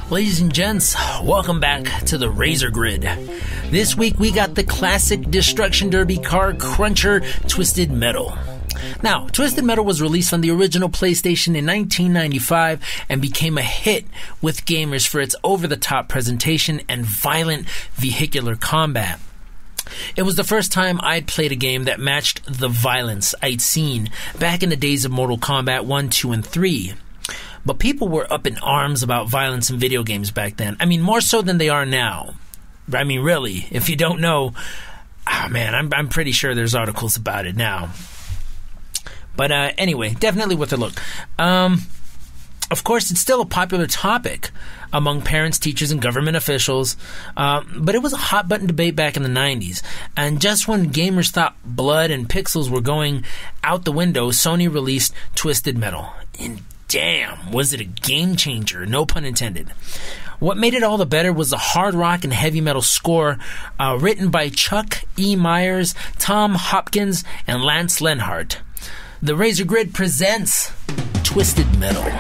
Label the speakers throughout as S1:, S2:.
S1: Ladies and gents, welcome back to the Razorgrid. This week we got the classic Destruction Derby car cruncher, Twisted Metal. Now, Twisted Metal was released on the original PlayStation in 1995 and became a hit with gamers for its over-the-top presentation and violent vehicular combat. It was the first time I'd played a game that matched the violence I'd seen back in the days of Mortal Kombat 1, 2, and 3. But people were up in arms about violence in video games back then. I mean, more so than they are now. I mean, really, if you don't know, I'm pretty sure there's articles about it now. But anyway, definitely worth a look. Of course, it's still a popular topic among parents, teachers, and government officials, but it was a hot-button debate back in the 90s. And just when gamers thought blood and pixels were going out the window, Sony released Twisted Metal. And damn, was it a game changer, no pun intended. What made it all the better was the hard rock and heavy metal score written by Chuck E. Meyers, Tom Hopkins, and Lance Lenhart. The Razorgrid presents Twisted Metal.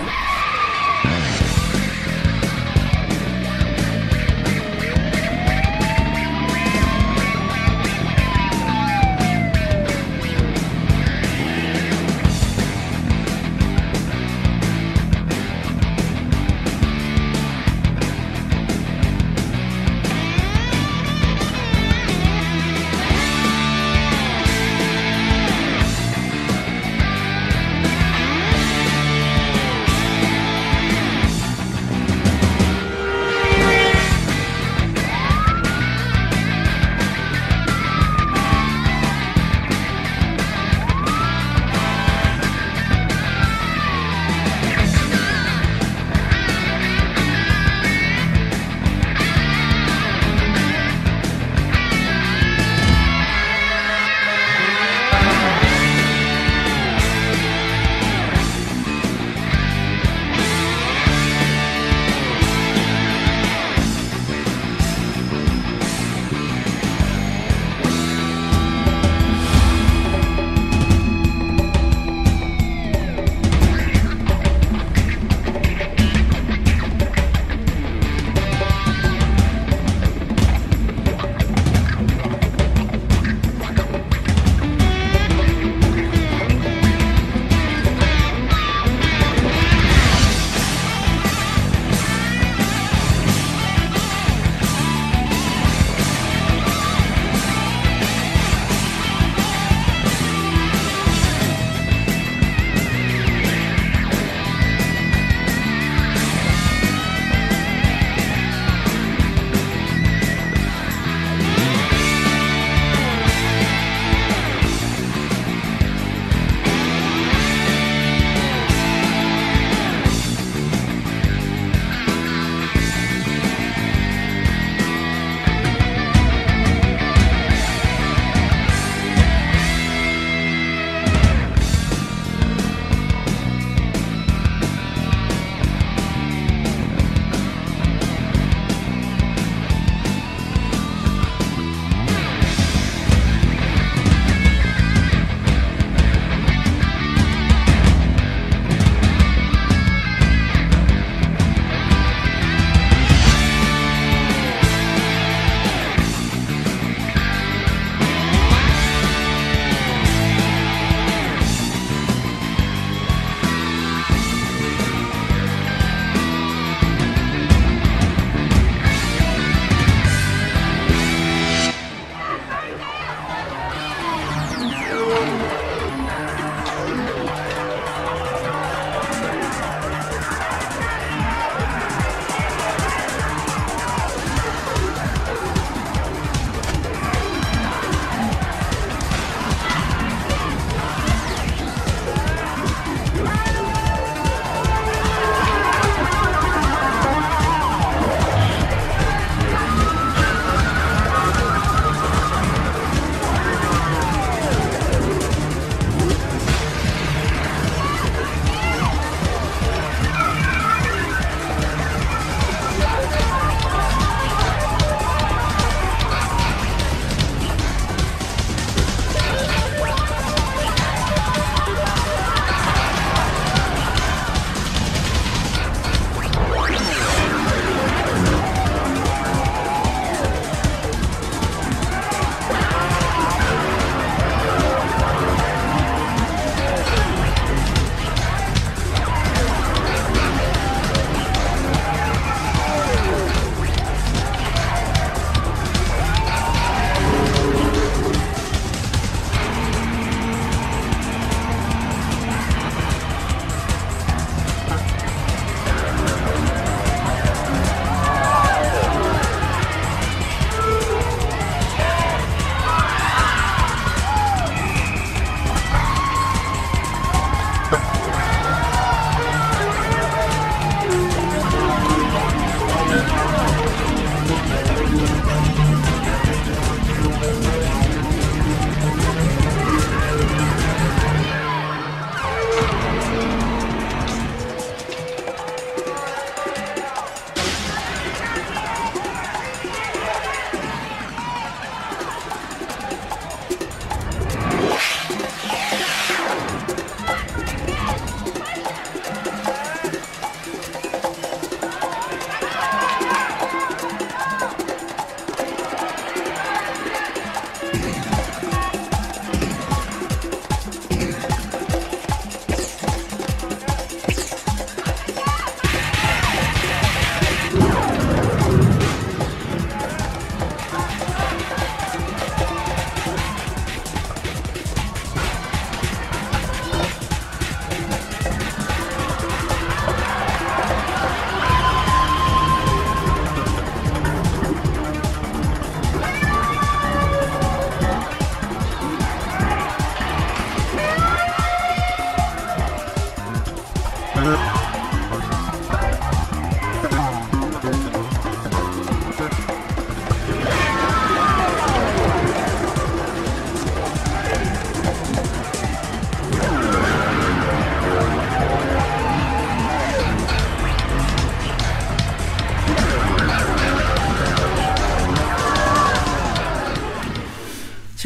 S1: So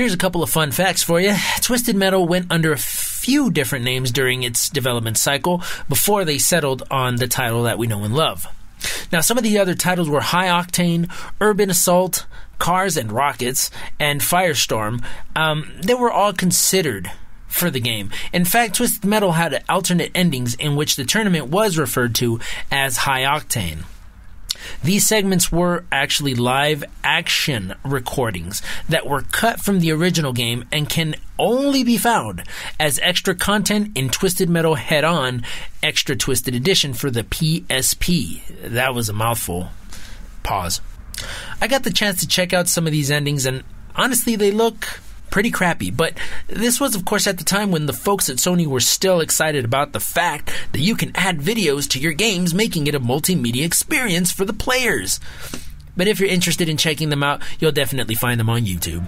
S1: here's a couple of fun facts for you. Twisted Metal went under a few different names during its development cycle before they settled on the title that we know and love. Now, some of the other titles were High Octane, Urban Assault, Cars and Rockets, and Firestorm. They were all considered for the game. In fact, Twisted Metal had alternate endings in which the tournament was referred to as High Octane. These segments were actually live action recordings that were cut from the original game and can only be found as extra content in Twisted Metal Head-On Extra Twisted Edition for the PSP. That was a mouthful. Pause. I got the chance to check out some of these endings, and honestly, they look pretty crappy, but this was of course at the time when the folks at Sony were still excited about the fact that you can add videos to your games, making it a multimedia experience for the players. But if you're interested in checking them out, you'll definitely find them on YouTube.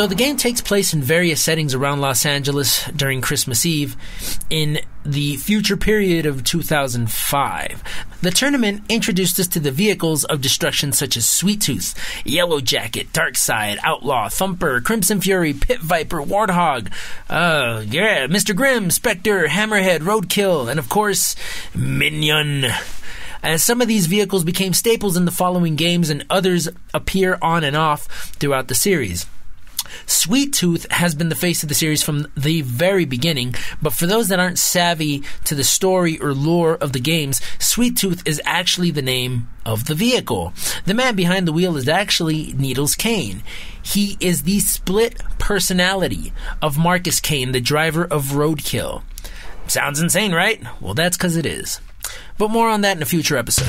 S1: So the game takes place in various settings around Los Angeles during Christmas Eve in the future period of 2005. The tournament introduced us to the vehicles of destruction such as Sweet Tooth, Yellow Jacket, Darkside, Outlaw, Thumper, Crimson Fury, Pit Viper, Warthog, Mr. Grimm, Spectre, Hammerhead, Roadkill, and of course, Minion. As some of these vehicles became staples in the following games and others appear on and off throughout the series. Sweet Tooth has been the face of the series from the very beginning, but for those that aren't savvy to the story or lore of the games, Sweet Tooth is actually the name of the vehicle. The man behind the wheel is actually Needles Kane. He is the split personality of Marcus Kane, the driver of Roadkill. Sounds insane, right? Well, that's because it is. But more on that in a future episode.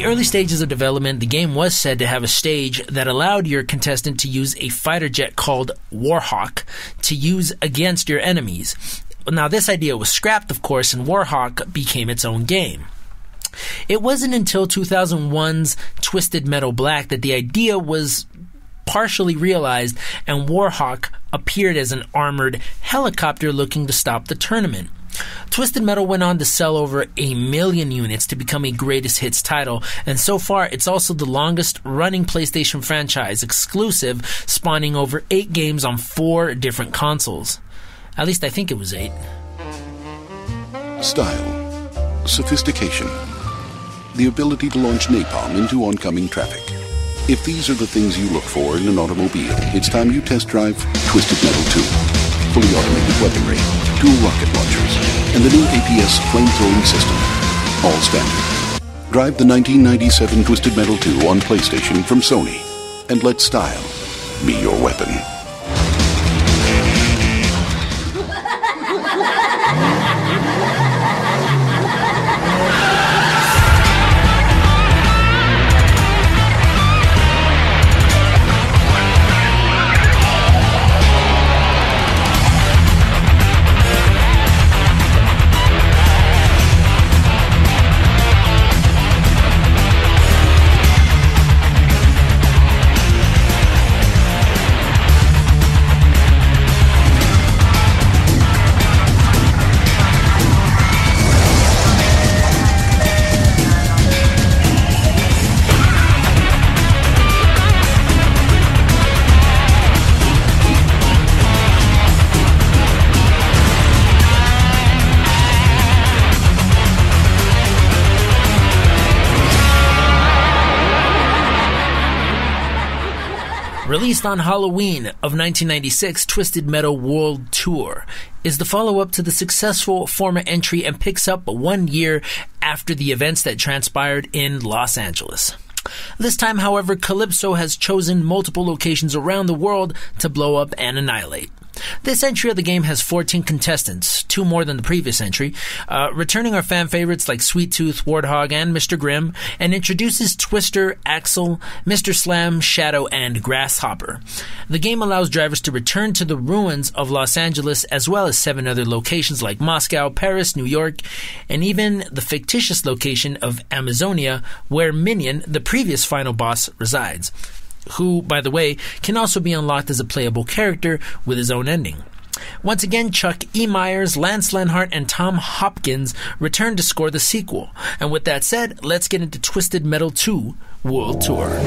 S1: early stages of development, the game was said to have a stage that allowed your contestant to use a fighter jet called Warhawk to use against your enemies. Now, this idea was scrapped, of course, and Warhawk became its own game. It wasn't until 2001's Twisted Metal Black that the idea was partially realized and Warhawk appeared as an armored helicopter looking to stop the tournament. Twisted Metal went on to sell over 1 million units to become a greatest hits title, and so far it's also the longest running PlayStation franchise exclusive, spawning over 8 games on 4 different consoles. At least I think it was 8.
S2: Style. Sophistication. The ability to launch napalm into oncoming traffic. If these are the things you look for in an automobile, it's time you test drive Twisted Metal 2. Fully automated weaponry, dual rocket launchers, and the new APS flamethrowing system. All standard. Drive the 1997 Twisted Metal 2 on PlayStation from Sony, and let style be your weapon.
S1: Released on Halloween of 1996, Twisted Metal World Tour is the follow-up to the successful former entry and picks up 1 year after the events that transpired in Los Angeles. This time, however, Calypso has chosen multiple locations around the world to blow up and annihilate. This entry of the game has 14 contestants, 2 more than the previous entry, returning our fan favorites like Sweet Tooth, Warthog, and Mr. Grimm, and introduces Twister, Axel, Mr. Slam, Shadow, and Grasshopper. The game allows drivers to return to the ruins of Los Angeles as well as 7 other locations like Moscow, Paris, New York, and even the fictitious location of Amazonia, where Minion, the previous final boss, resides, who, by the way, can also be unlocked as a playable character with his own ending. Once again, Chuck E. Meyers, Lance Lenhart, and Tom Hopkins return to score the sequel. And with that said, let's get into Twisted Metal 2 World Tour.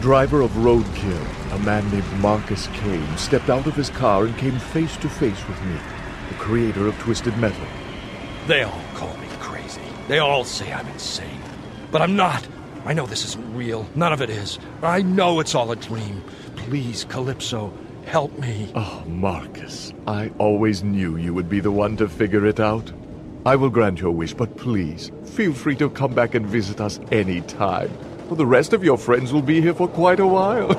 S3: driver of Roadkill, a man named Marcus Kane, stepped out of his car and came face to face with me, the creator of Twisted Metal.
S4: They all call me crazy. They all say I'm insane. But I'm not. I know this isn't real. None of it is. I know it's all a dream. Please, Calypso, help me.
S3: Oh, Marcus, I always knew you would be the one to figure it out. I will grant your wish, but please, feel free to come back and visit us any time. For the rest of your friends will be here for quite a while.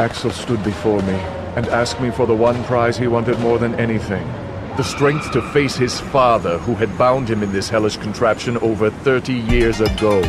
S3: Axel stood before me and asked me for the one prize he wanted more than anything. The strength to face his father, who had bound him in this hellish contraption over 30 years ago.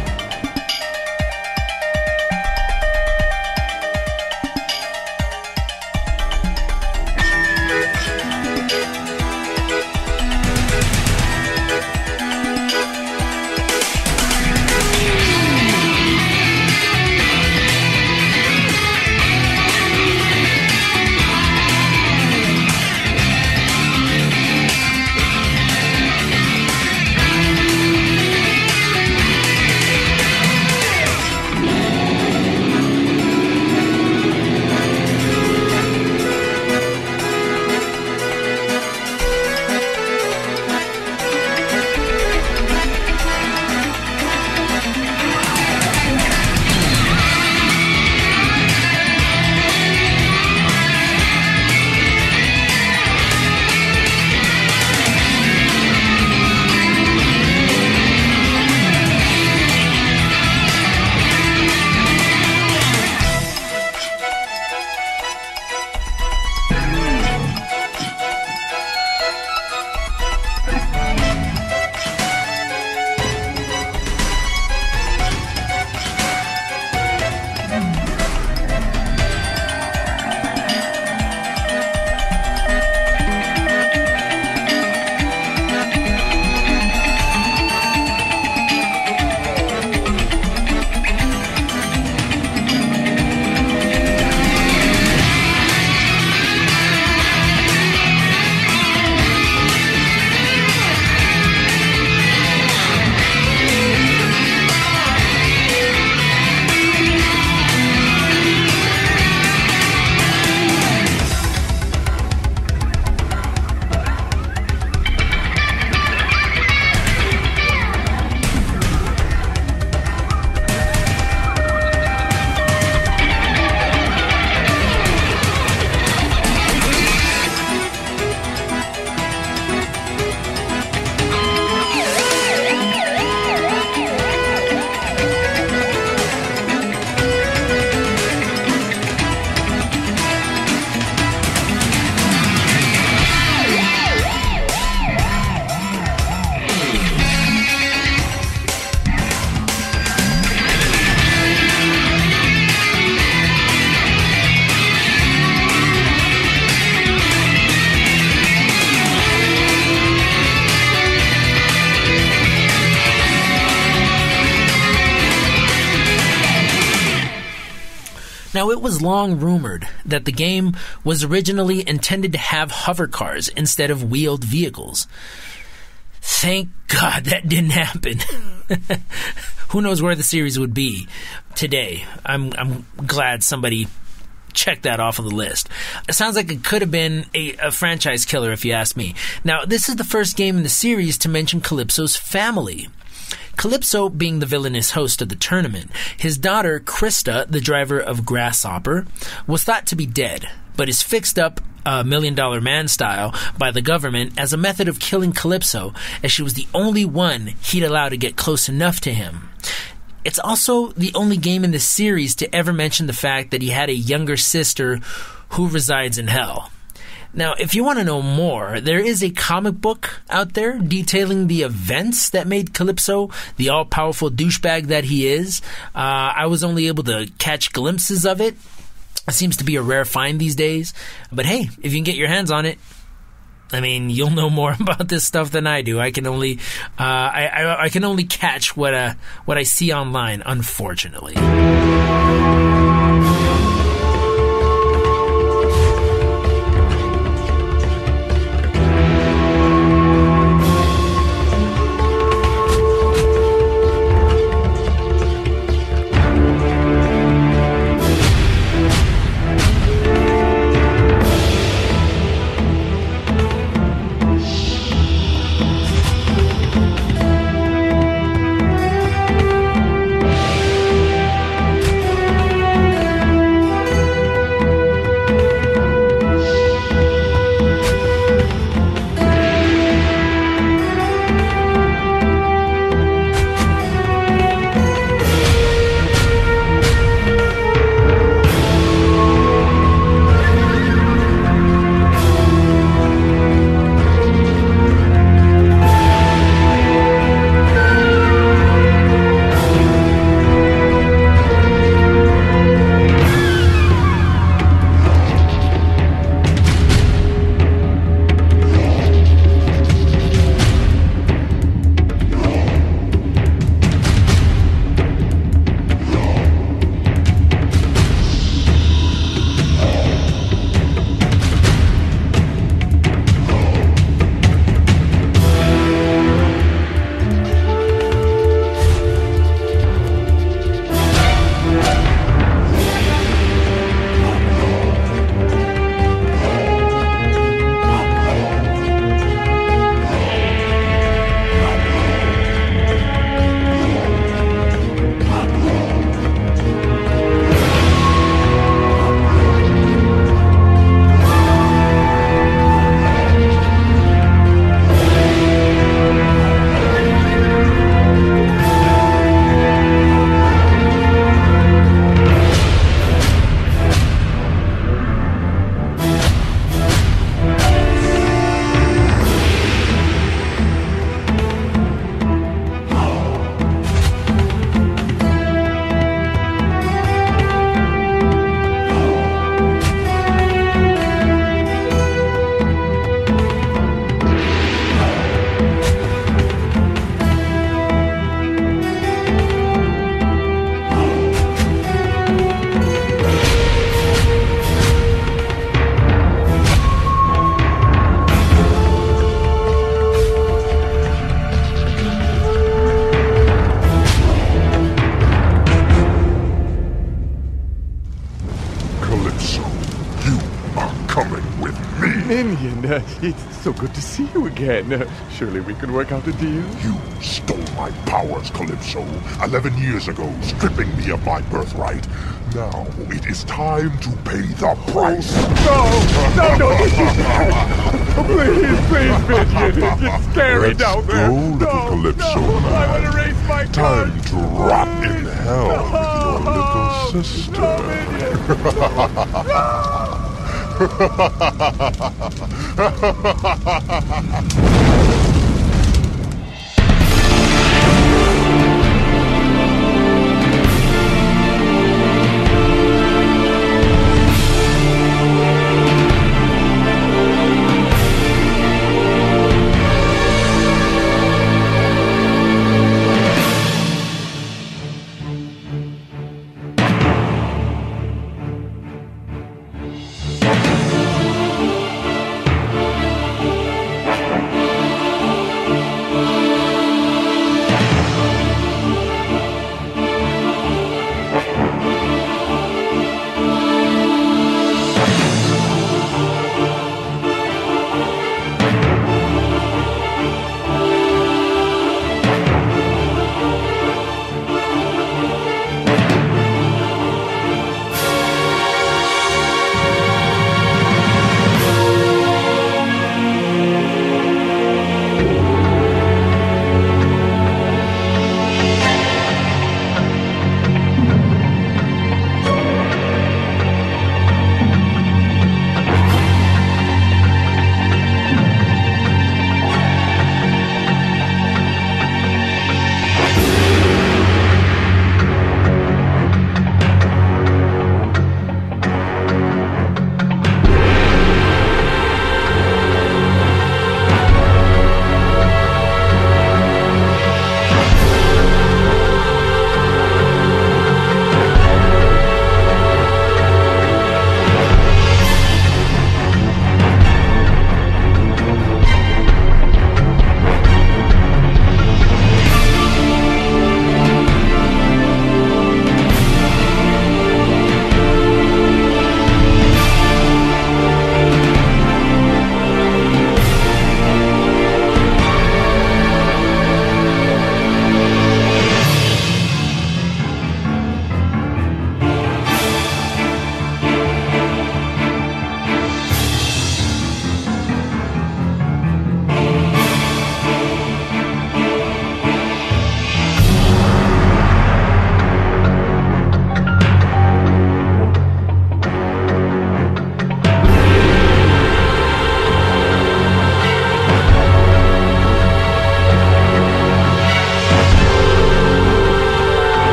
S1: Now, it was long rumored that the game was originally intended to have hover cars instead of wheeled vehicles. Thank God that didn't happen. Who knows where the series would be today? I'm glad somebody checked that off of the list. It sounds like it could have been a franchise killer, if you ask me. Now, this is the first game in the series to mention Calypso's family. Calypso being the villainous host of the tournament, his daughter, Krista, the driver of Grasshopper, was thought to be dead, but is fixed up $1 Million Man style by the government as a method of killing Calypso, as she was the only one he'd allow to get close enough to him. It's also the only game in the series to ever mention the fact that he had a younger sister who resides in hell. Now, if you want to know more, there is a comic book out there detailing the events that made Calypso the all-powerful douchebag that he is. I was only able to catch glimpses of it. It seems to be a rare find these days. But hey, if you can get your hands on it, I mean, you'll know more about this stuff than I do. I can only I can only catch what I see online, unfortunately.
S3: It's so good to see you again. Surely we can work out a deal?
S5: You stole my powers, Calypso, 11 years ago, stripping me of my birthright. Now it is time to pay the price.
S3: No, please, Minion. It's scary down there.
S5: Let's go, little Calypso man.
S3: I want to raise my gun.
S5: Time to rot in hell with your little sister.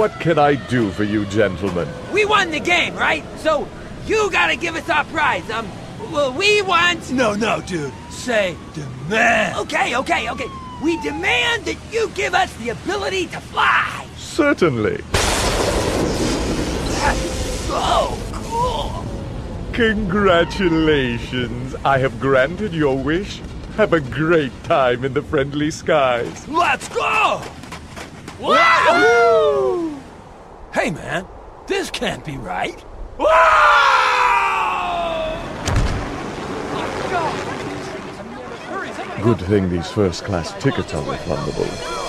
S3: What can I do for you, gentlemen?
S6: We won the game, right? So you gotta give us our prize. Well, we want...
S7: No, dude. Say demand.
S6: Okay. We demand that you give us the ability to fly.
S3: Certainly.
S6: That's so cool.
S3: Congratulations. I have granted your wish. Have a great time in the friendly skies.
S7: Let's go!
S6: Woo!
S7: Hey, man. This can't be right.
S3: Good thing these first-class tickets are refundable.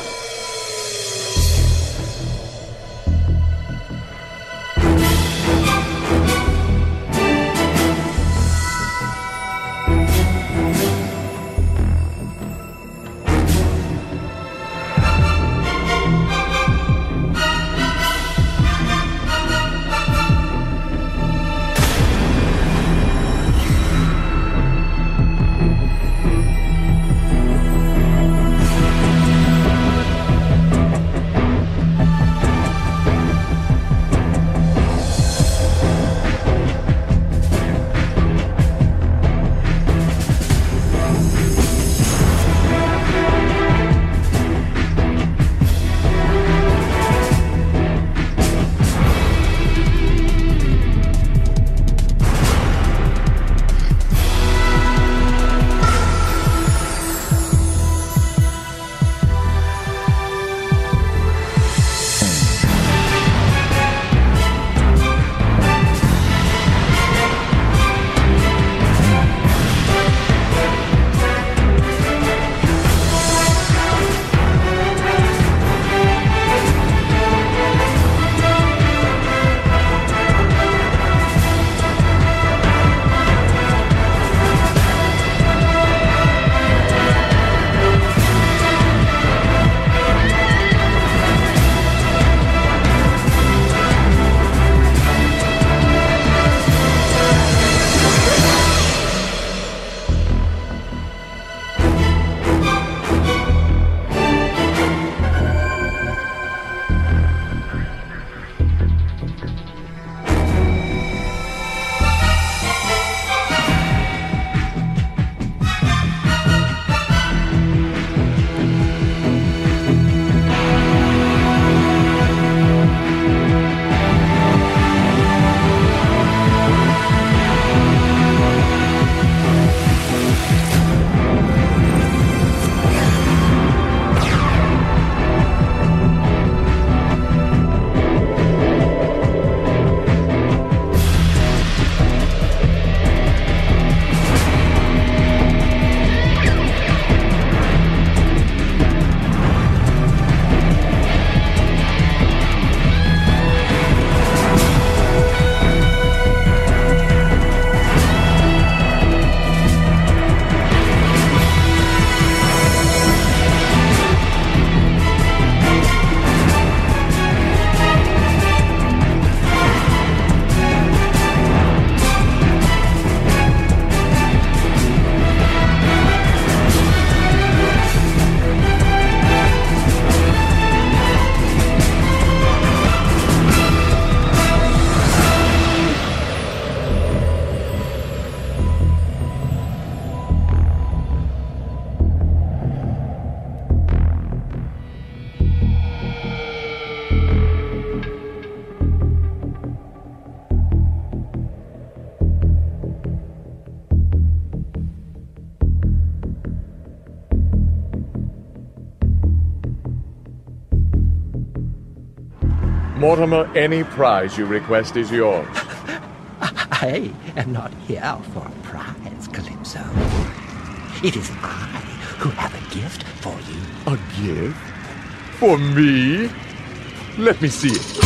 S3: Mortimer, any prize you request is yours.
S8: I am not here for a prize, Calypso. It is I who have a gift for you.
S3: A gift? For me? Let me see it.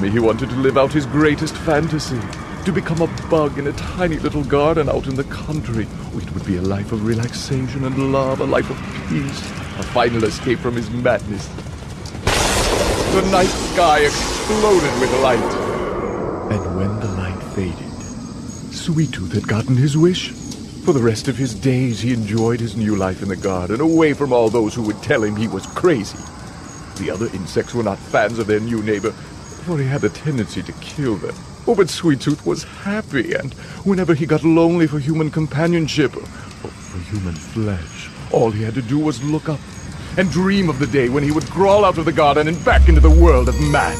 S3: me he wanted to live out his greatest fantasy. To become a bug in a tiny little garden out in the country. It would be a life of relaxation and love, a life of peace, a final escape from his madness. The night sky exploded with light. And when the light faded, Sweet Tooth had gotten his wish. For the rest of his days, he enjoyed his new life in the garden, away from all those who would tell him he was crazy. The other insects were not fans of their new neighbor, for he had a tendency to kill them. Oh, but Sweet Tooth was happy, and whenever he got lonely for human companionship, or for human flesh, all he had to do was look up and dream of the day when he would crawl out of the garden and back into the world of man.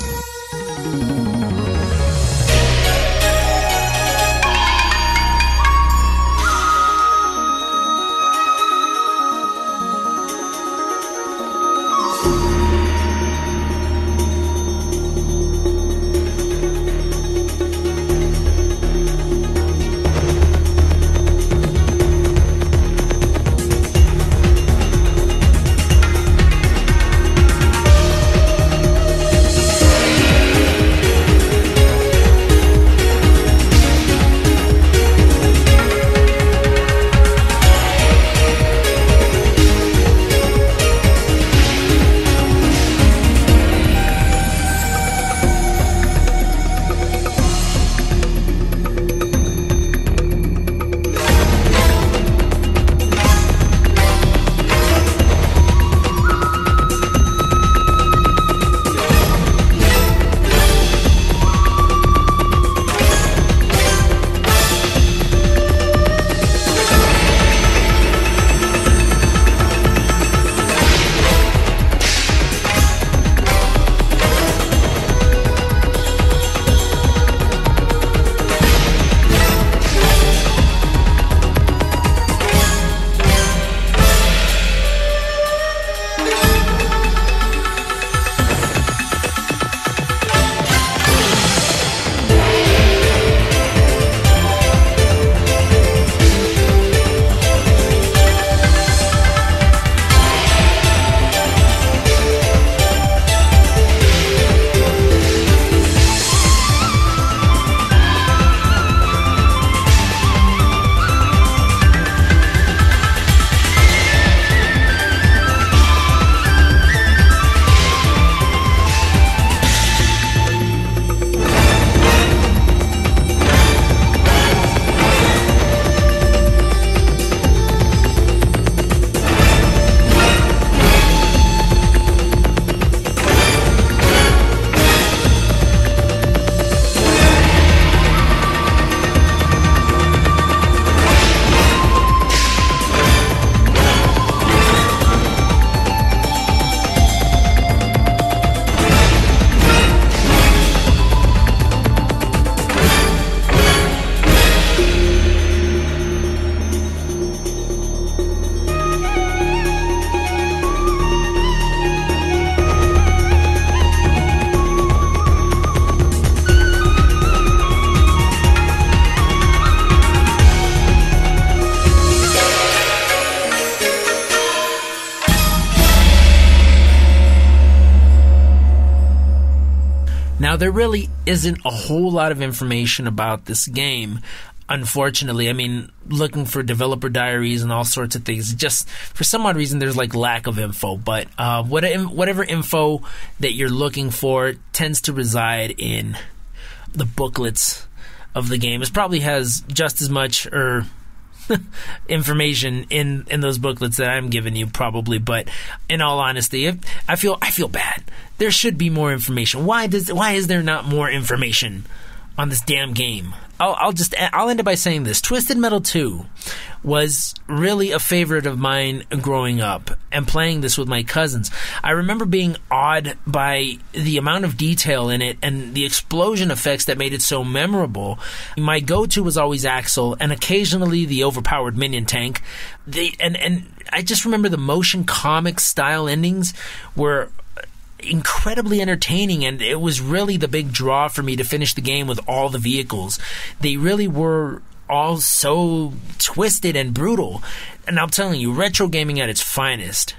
S1: Now, there really isn't a whole lot of information about this game, unfortunately. I mean, looking for developer diaries and all sorts of things, just for some odd reason there's like lack of info. But whatever info that you're looking for tends to reside in the booklets of the game. It probably has just as much information in those booklets that I'm giving you, probably. But in all honesty, I feel bad. There should be more information. Why is there not more information on this damn game? I'll end it by saying this. Twisted Metal 2 was really a favorite of mine growing up and playing this with my cousins. I remember being awed by the amount of detail in it and the explosion effects that made it so memorable. My go-to was always Axel and occasionally the overpowered minion tank. And I just remember the motion comic style endings were incredibly entertaining, and it was really the big draw for me to finish the game with all the vehicles. They really were all so twisted and brutal. And I'm telling you, retro gaming at its finest.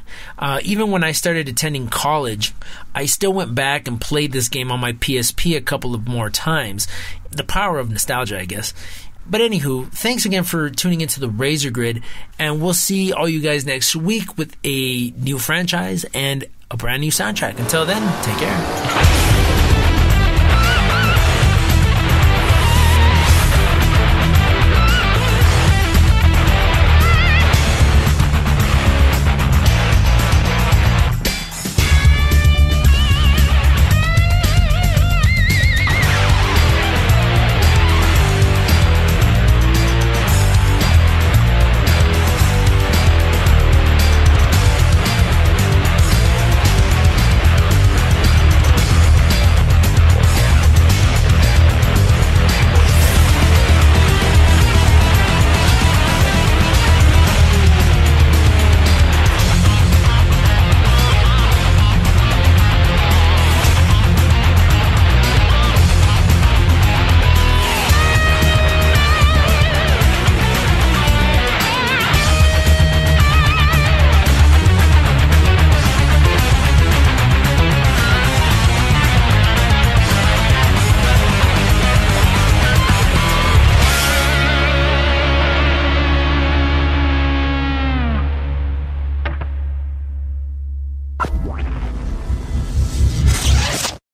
S1: Even when I started attending college, I still went back and played this game on my PSP a couple of more times. The power of nostalgia, I guess. But anywho, thanks again for tuning into the Razorgrid, and we'll see all you guys next week with a new franchise and a brand new soundtrack. Until then, take care.